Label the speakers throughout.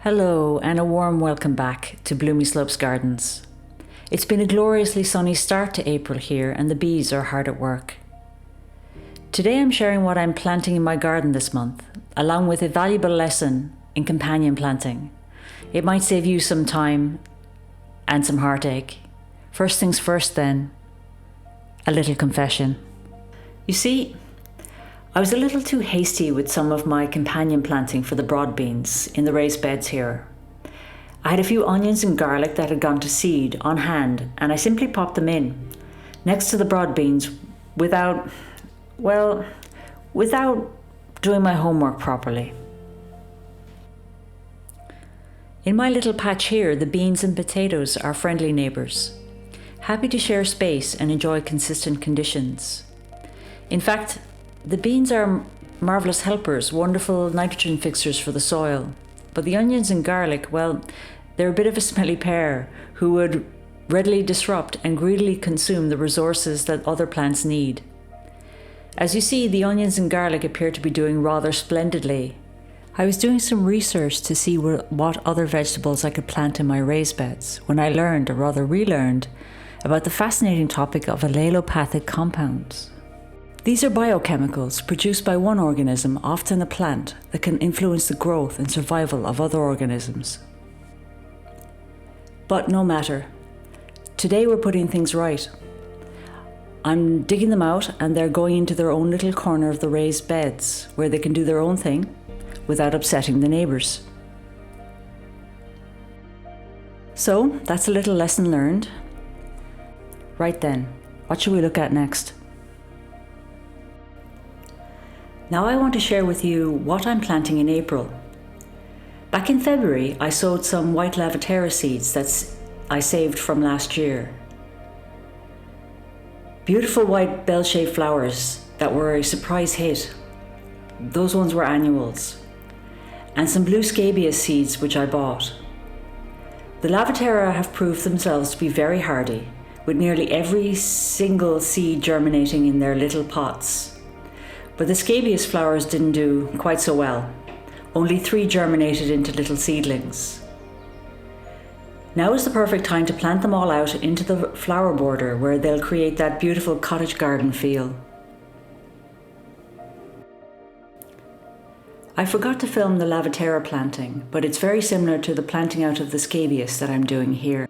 Speaker 1: Hello and a warm welcome back to Bloomy Slopes Gardens. It's been a gloriously sunny start to April here and the bees are hard at work. Today I'm sharing what I'm planting in my garden this month, along with a valuable lesson in companion planting. It might save you some time and some heartache. First things first then, a little confession. You see, I was a little too hasty with some of my companion planting for the broad beans in the raised beds here. I had a few onions and garlic that had gone to seed on hand, and I simply popped them in next to the broad beans without doing my homework properly. In my little patch here, the beans and potatoes are friendly neighbours, happy to share space and enjoy consistent conditions. In fact, the beans are marvellous helpers, wonderful nitrogen fixers for the soil. But the onions and garlic, well, they're a bit of a smelly pair who would readily disrupt and greedily consume the resources that other plants need. As you see, the onions and garlic appear to be doing rather splendidly. I was doing some research to see what other vegetables I could plant in my raised beds when I learned, or rather relearned, about the fascinating topic of allelopathic compounds. These are biochemicals produced by one organism, often a plant, that can influence the growth and survival of other organisms. But no matter. Today we're putting things right. I'm digging them out and they're going into their own little corner of the raised beds where they can do their own thing without upsetting the neighbours. So that's a little lesson learned. Right then, what should we look at next? Now I want to share with you what I'm planting in April. Back in February, I sowed some white Lavatera seeds that I saved from last year. Beautiful white bell-shaped flowers that were a surprise hit. Those ones were annuals. And some blue Scabious seeds which I bought. The Lavatera have proved themselves to be very hardy, with nearly every single seed germinating in their little pots. But the Scabious flowers didn't do quite so well. Only 3 germinated into little seedlings. Now is the perfect time to plant them all out into the flower border where they'll create that beautiful cottage garden feel. I forgot to film the Lavatera planting, but it's very similar to the planting out of the Scabious that I'm doing here.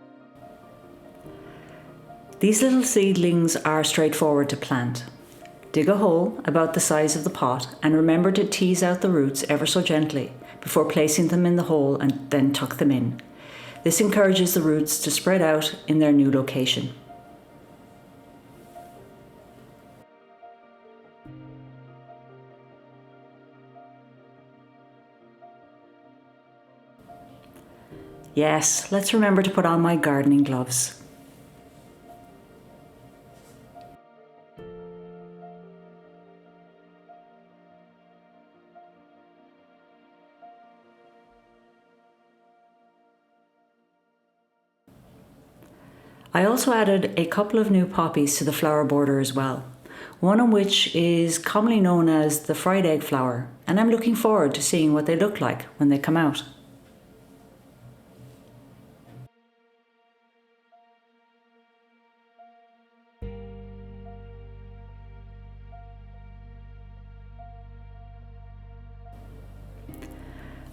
Speaker 1: These little seedlings are straightforward to plant. Dig a hole about the size of the pot and remember to tease out the roots ever so gently before placing them in the hole and then tuck them in. This encourages the roots to spread out in their new location. Yes, let's remember to put on my gardening gloves. I also added a couple of new poppies to the flower border as well, one of which is commonly known as the fried egg flower, and I'm looking forward to seeing what they look like when they come out.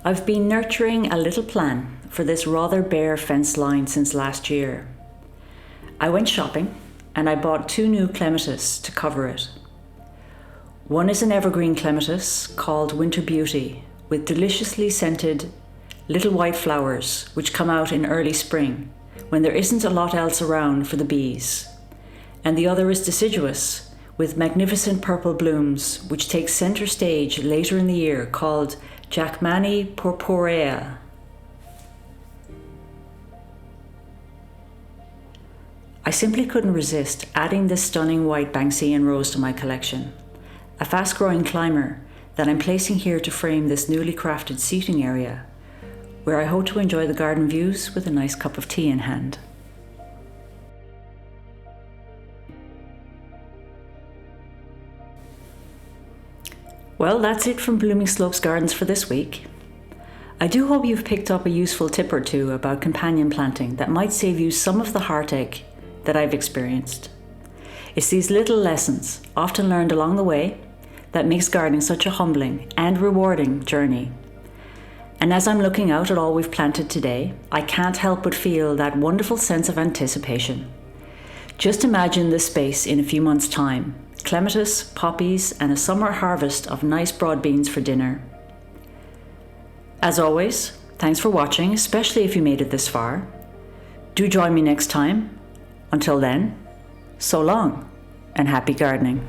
Speaker 1: I've been nurturing a little plan for this rather bare fence line since last year. I went shopping and I bought 2 new Clematis to cover it. One is an evergreen Clematis called Winter Beauty with deliciously scented little white flowers which come out in early spring when there isn't a lot else around for the bees. And the other is deciduous with magnificent purple blooms which take center stage later in the year called Jackmani purpurea. I simply couldn't resist adding this stunning white Banksian rose to my collection, a fast-growing climber that I'm placing here to frame this newly crafted seating area, where I hope to enjoy the garden views with a nice cup of tea in hand. Well, that's it from Blooming Slopes Gardens for this week. I do hope you've picked up a useful tip or two about companion planting that might save you some of the heartache that I've experienced. It's these little lessons, often learned along the way, that makes gardening such a humbling and rewarding journey. And as I'm looking out at all we've planted today, I can't help but feel that wonderful sense of anticipation. Just imagine this space in a few months' time, clematis, poppies, and a summer harvest of nice broad beans for dinner. As always, thanks for watching, especially if you made it this far. Do join me next time. Until then, so long and happy gardening.